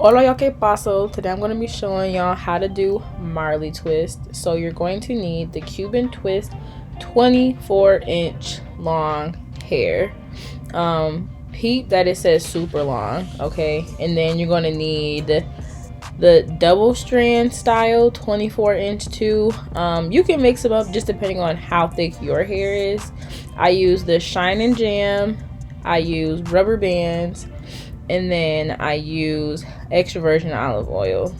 Hola y'all, que paso. Today I'm going to be showing y'all how to do Marley twist. So you're going to need the Cuban twist 24-inch long hair. Peep that it says super long, okay? And then you're going to need the double strand style 24-inch too. You can mix them up just depending on how thick your hair is. I use the Shine and Jam, I use rubber bands, and then I use extra virgin olive oil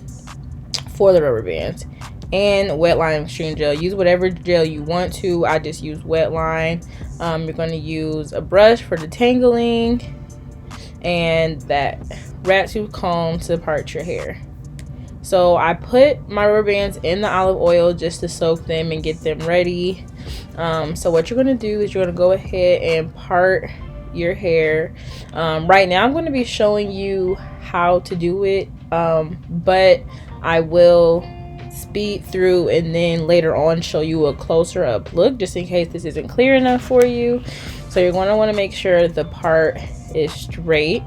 for the rubber bands, and wet line extreme gel. Use whatever gel you want to. I just use wet line. You're going to use a brush for detangling and that rat tooth comb to part your hair. So I put my rubber bands in the olive oil just to soak them and get them ready. So what you're going to do is you're going to go ahead and part your hair. Right now I'm going to be showing you how to do it, but I will speed through and then later on show you a closer up look just in case this isn't clear enough for you. So you're going to want to make sure the part is straight.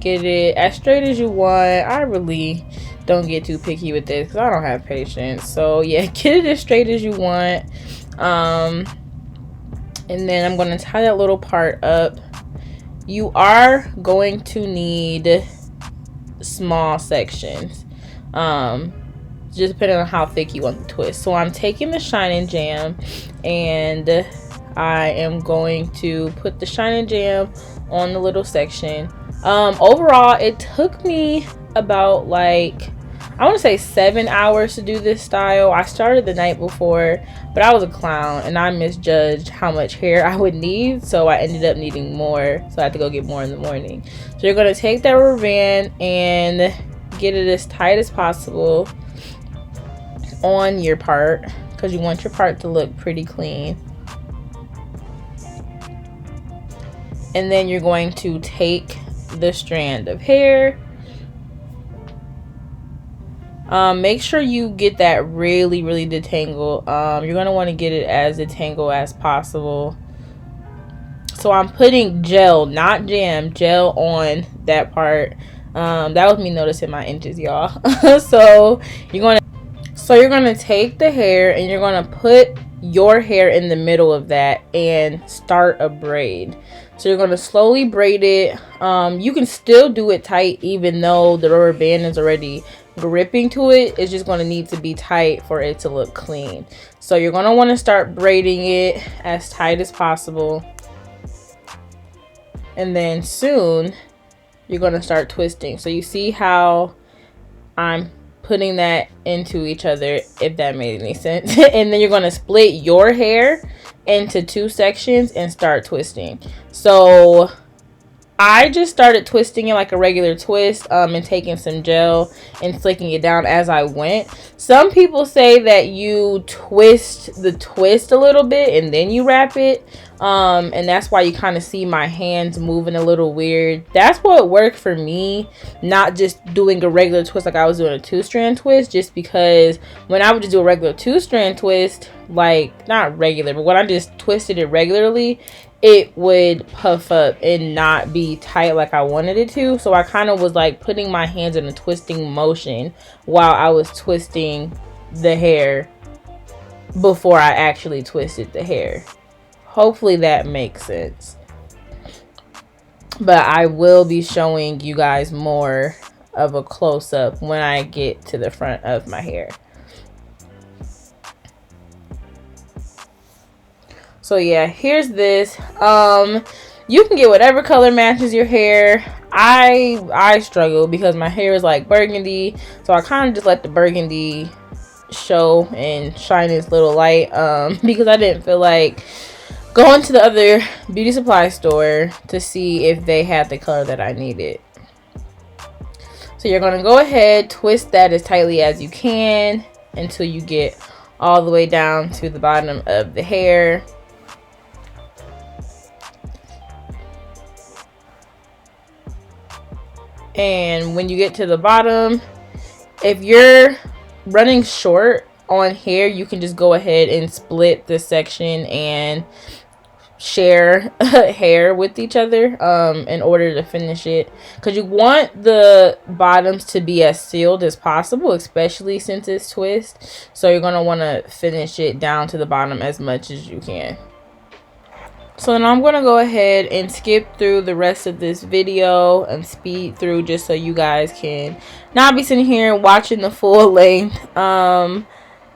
Get it as straight as you want. I really don't get too picky with this because I don't have patience. So yeah, get it as straight as you want. And then I'm going to tie that little part up. You are going to need small sections, just depending on how thick you want the twist. So I'm taking the Shine and Jam and I am going to put the Shine and Jam on the little section. Overall it took me about I want to say 7 hours to do this style. I started the night before, but I was a clown and I misjudged how much hair I would need, so I ended up needing more, so I had to go get more in the morning. So you're going to take that rubber band and get it as tight as possible on your part because you want your part to look pretty clean. And then you're going to take the strand of hair. Make sure you get that really detangled. You're going to want to get it as detangled as possible. So I'm putting gel, not jam, gel on that part. That was me noticing my inches, y'all. So you're going to take the hair and you're going to put your hair in the middle of that and start a braid. So you're going to slowly braid it. You can still do it tight even though the rubber band is already gripping to it. It's just going to need to be tight for it to look clean. So you're going to want to start braiding it as tight as possible. And then soon you're going to start twisting. So you see how I'm putting that into each other, if that made any sense. And then you're going to split your hair into 2 sections and start twisting. So I just started twisting it like a regular twist, and taking some gel and flicking it down as I went. Some people say that you twist the twist a little bit and then you wrap it, and that's why you kind of see my hands moving a little weird. That's what worked for me, not just doing a regular twist like I was doing a 2-strand twist, just because when I would just do a regular 2-strand twist, like not regular, but when I just twisted it regularly, it would puff up and not be tight like I wanted it to. So I kind of was like putting my hands in a twisting motion while I was twisting the hair before I actually twisted the hair. Hopefully that makes sense. But I will be showing you guys more of a close-up when I get to the front of my hair. So yeah, here's this. You can get whatever color matches your hair. I struggle because my hair is like burgundy, so I kind of just let the burgundy show and shine its little light, because I didn't feel like going to the other beauty supply store to see if they had the color that I needed. So you're going to go ahead, twist that as tightly as you can until you get all the way down to the bottom of the hair. And when you get to the bottom, if you're running short on hair, you can just go ahead and split this section and share hair with each other in order to finish it, because you want the bottoms to be as sealed as possible, especially since it's twist. So you're going to want to finish it down to the bottom as much as you can. So now I'm going to go ahead and skip through the rest of this video and speed through just so you guys can not be sitting here watching the full length.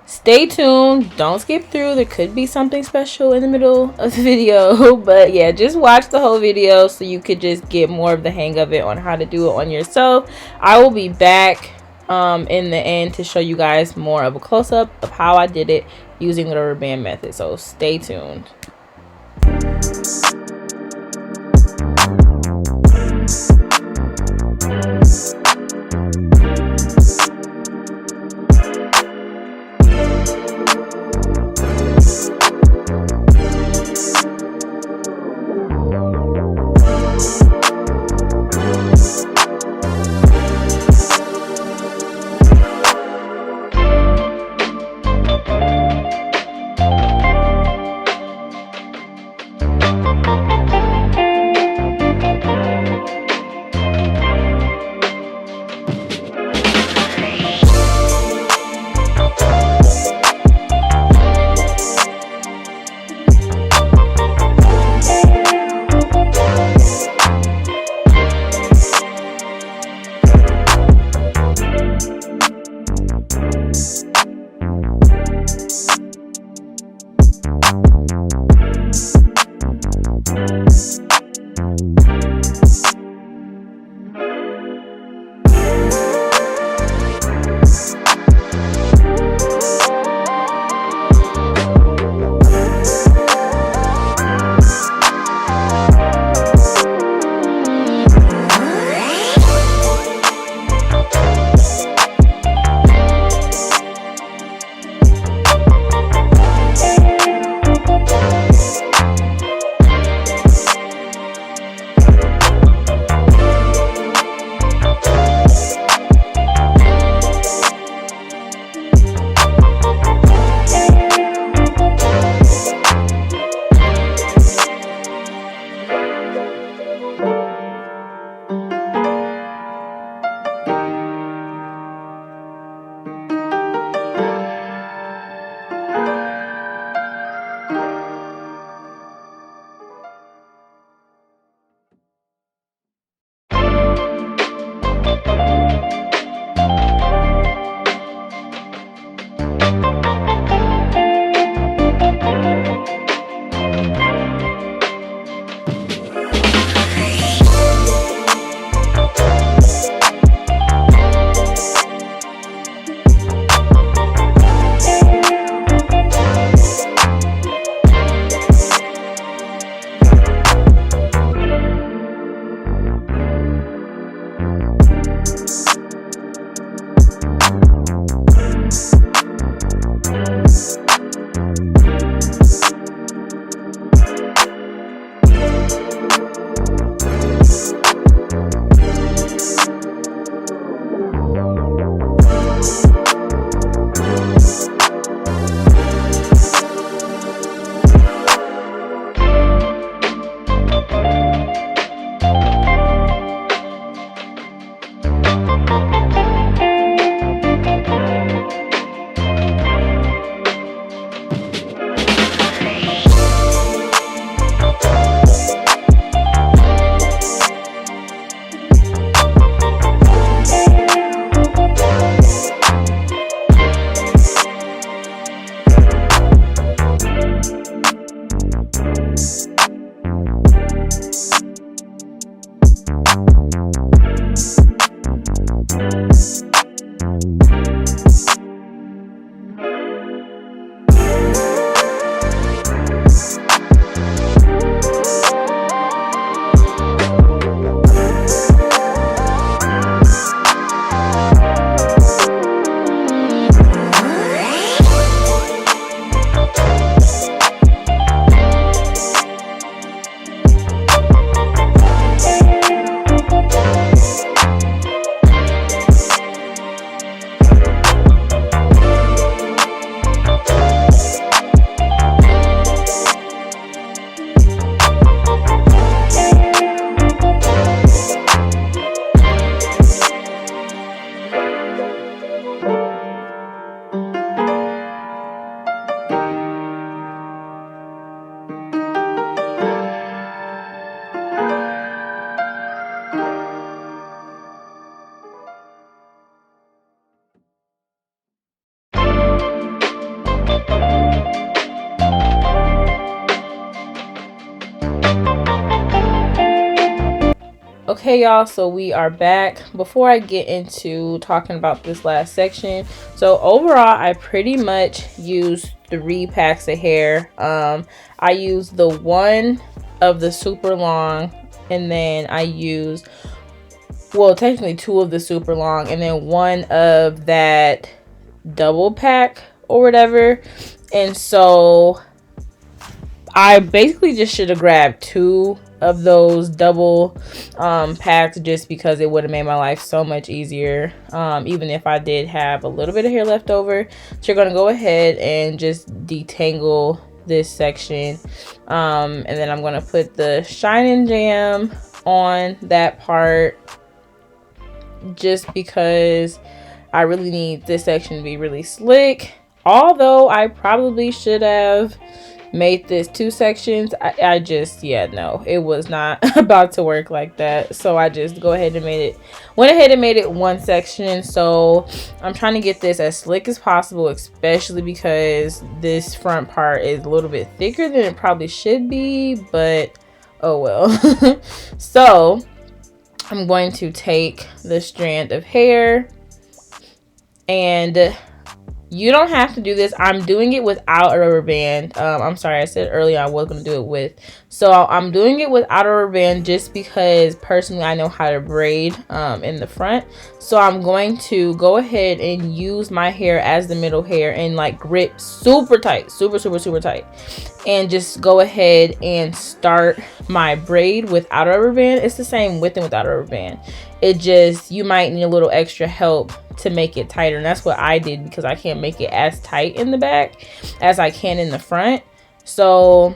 Stay tuned, don't skip through, there could be something special in the middle of the video. But yeah, just watch the whole video so you could just get more of the hang of it on how to do it on yourself. I will be back in the end to show you guys more of a close-up of how I did it using the rubber band method, so stay tuned. Hey y'all, so we are back. Before I get into talking about this last section, so overall I pretty much used 3 packs of hair. I used the one of the super long, and then I used, well, technically 2 of the super long, and then 1 of that double pack or whatever. And so I basically just should have grabbed 2 of those double packs, just because it would have made my life so much easier, even if I did have a little bit of hair left over. So you're going to go ahead and just detangle this section, and then I'm going to put the Shine Jam on that part, just because I really need this section to be really slick. Although I probably should have made this 2 sections. I just, yeah, no, it was not about to work like that. So I just went ahead and made it 1 section. So I'm trying to get this as slick as possible, especially because this front part is a little bit thicker than it probably should be, but oh well. So I'm going to take the strand of hair, and you don't have to do this. I'm doing it without a rubber band. I'm sorry, I said earlier I was going to do it with. So I'm doing it without a rubber band just because personally I know how to braid in the front. So I'm going to go ahead and use my hair as the middle hair and like grip super tight, super tight. And just go ahead and start my braid without a rubber band. It's the same with and without a rubber band. It just, you might need a little extra help to make it tighter, and that's what I did because I can't make it as tight in the back as I can in the front. So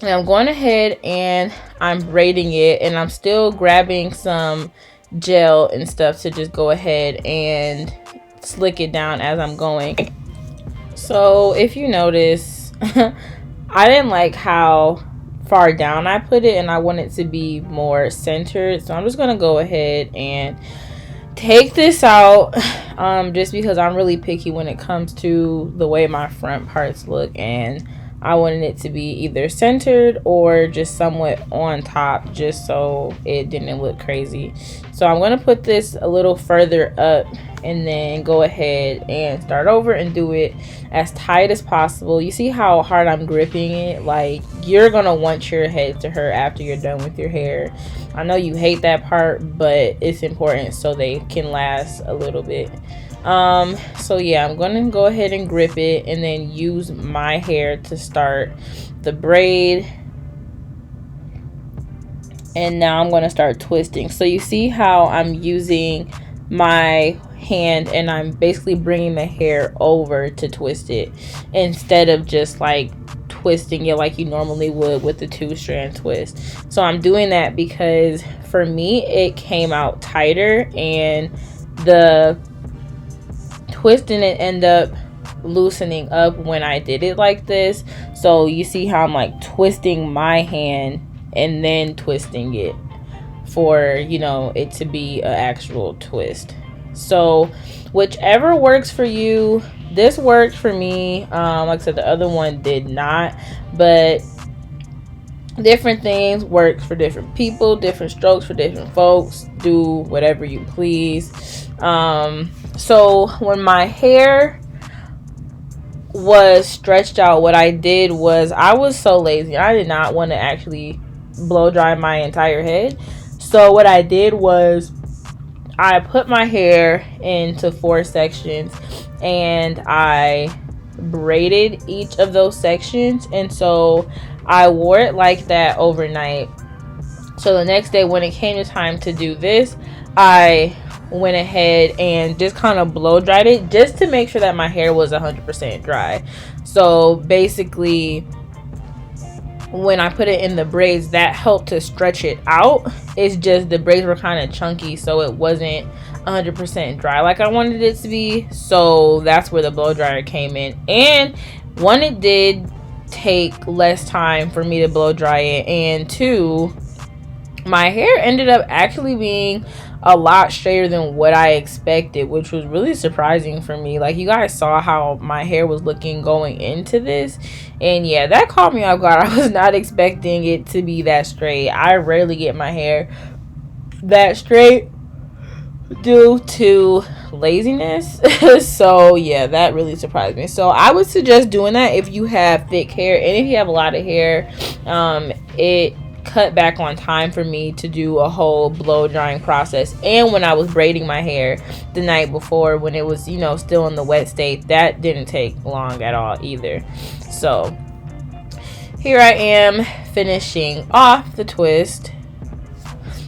I'm going ahead and I'm braiding it, and I'm still grabbing some gel and stuff to just go ahead and slick it down as I'm going. So if you notice, I didn't like how far down I put it, and I want it to be more centered. So I'm just gonna go ahead and take this out, just because I'm really picky when it comes to the way my front parts look, and I wanted it to be either centered or just somewhat on top, just so it didn't look crazy. So I'm going to put this a little further up and then go ahead and start over and do it as tight as possible. You see how hard I'm gripping it? Like, you're going to want your head to hurt after you're done with your hair. I know you hate that part, but it's important so they can last a little bit. So yeah, I'm going to go ahead and grip it and then use my hair to start the braid. And now I'm going to start twisting. So you see how I'm using my hand and I'm basically bringing the hair over to twist it instead of just like twisting it like you normally would with the 2-strand twist. So I'm doing that because for me it came out tighter, and the twist didn't end up loosening up when I did it like this. So you see how I'm like twisting my hand and then twisting it for, you know, it to be an actual twist. So whichever works for you. This worked for me. Like I said, the other one did not, but different things work for different people, different strokes for different folks. Do whatever you please. So when my hair was stretched out, what I did was, I was so lazy, I did not want to actually blow dry my entire head. So what I did was I put my hair into 4 sections and I braided each of those sections, and so I wore it like that overnight. So the next day when it came to time to do this, I went ahead and just kind of blow dried it just to make sure that my hair was 100% dry. So basically when I put it in the braids, that helped to stretch it out. It's just the braids were kind of chunky, so it wasn't 100% dry like I wanted it to be. So that's where the blow dryer came in. And 1, it did take less time for me to blow dry it, and 2, my hair ended up actually being a lot straighter than what I expected, which was really surprising for me. Like, you guys saw how my hair was looking going into this, and yeah, that caught me off guard. I was not expecting it to be that straight. I rarely get my hair that straight due to laziness. So yeah, that really surprised me. So I would suggest doing that if you have thick hair, and if you have a lot of hair. It cut back on time for me to do a whole blow drying process, and when I was braiding my hair the night before, when it was, you know, still in the wet state, that didn't take long at all either. So here I am finishing off the twist.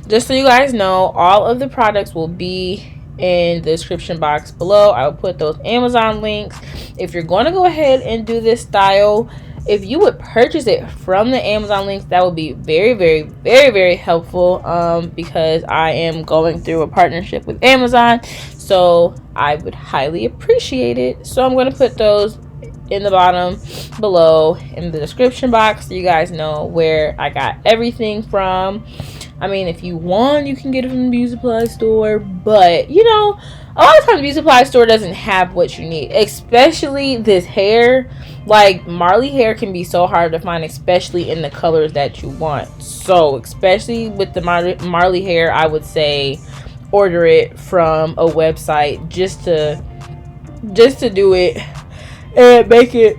Just so you guys know, all of the products will be in the description box below. I will put those Amazon links. If you're going to go ahead and do this style, if you would purchase it from the Amazon links, that would be very, very, very, very helpful, because I am going through a partnership with Amazon, so I would highly appreciate it. So I'm going to put those in the bottom below in the description box so you guys know where I got everything from. I mean, if you want, you can get it from the beauty supply store, but you know, a lot of times the beauty supply store doesn't have what you need, especially this hair. Like, Marley hair can be so hard to find, especially in the colors that you want. So especially with the Marley hair, I would say order it from a website just to do it and make it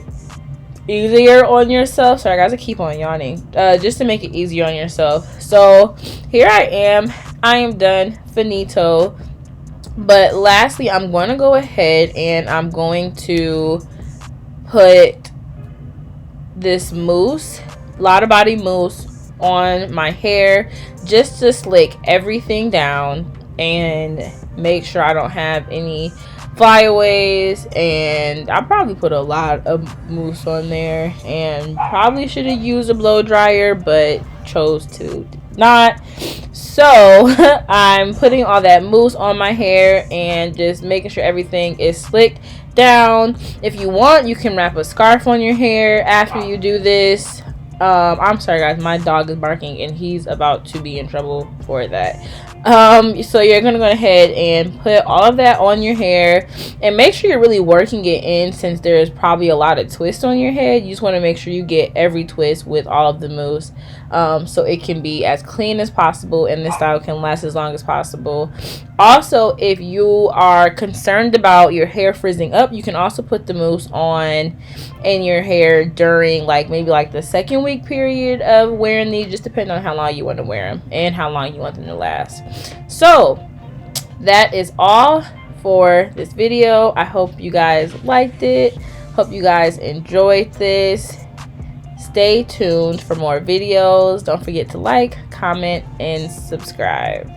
easier on yourself. Sorry guys, I keep on yawning. Just to make it easier on yourself. So here I am done, finito. But lastly, I'm going to go ahead and I'm going to put this mousse, Lotta Body mousse, on my hair just to slick everything down and make sure I don't have any flyaways. And I probably put a lot of mousse on there and probably should have used a blow dryer, but chose to not. So I'm putting all that mousse on my hair and just making sure everything is slicked down. If you want, you can wrap a scarf on your hair after you do this. I'm sorry guys, my dog is barking and he's about to be in trouble for that. So you're gonna go ahead and put all of that on your hair and make sure you're really working it in, since there's probably a lot of twist on your head. You just want to make sure you get every twist with all of the mousse, so it can be as clean as possible and this style can last as long as possible. Also, if you are concerned about your hair frizzing up, you can also put the mousse on in your hair during maybe the second week period of wearing these, just depending on how long you want to wear them and how long you want them to last. So that is all for this video. I hope you guys liked it. Hope you guys enjoyed this. Stay tuned for more videos. Don't forget to like, comment, and subscribe.